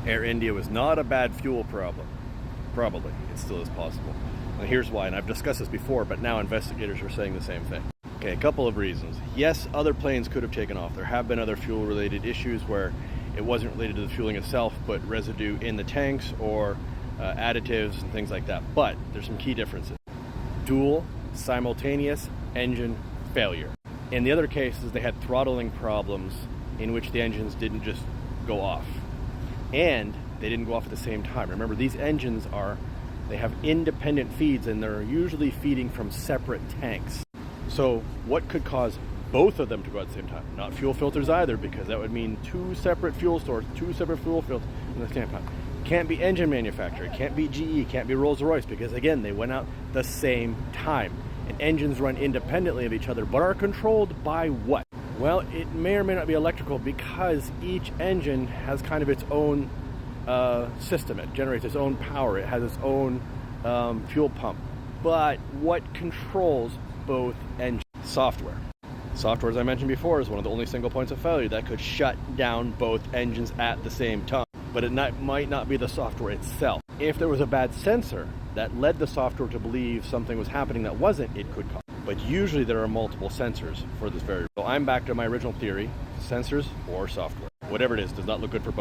Air India was not a bad fuel problem. Probably. It still is possible. And here's why, and I've discussed this before, but now investigators are saying the same thing. Okay, a couple of reasons. Yes, other planes could have taken off. There have been other fuel-related issues where it wasn't related to the fueling itself, but residue in the tanks or additives and things like that. But there's some key differences. Dual, simultaneous engine failure. In the other cases, they had throttling problems in which the engines didn't just go off. And they didn't go off at the same time. Remember, these engines they have independent feeds, and they're usually feeding from separate tanks. So what could cause both of them to go at the same time? Not fuel filters either, because that would mean two separate fuel stores, two separate fuel filters at the same time. Can't be engine manufacturer, can't be GE, can't be Rolls-Royce, because again, they went out the same time. And engines run independently of each other, but are controlled by what? Well, it may or may not be electrical, because each engine has kind of its own system. It generates its own power. It has its own fuel pump. But what controls both engines? Software. Software, as I mentioned before, is one of the only single points of failure that could shut down both engines at the same time. But it might not be the software itself. If there was a bad sensor that led the software to believe something was happening that wasn't, it could cause. But usually there are multiple sensors for this variable. So I'm back to my original theory: sensors or software. Whatever it is, does not look good for both.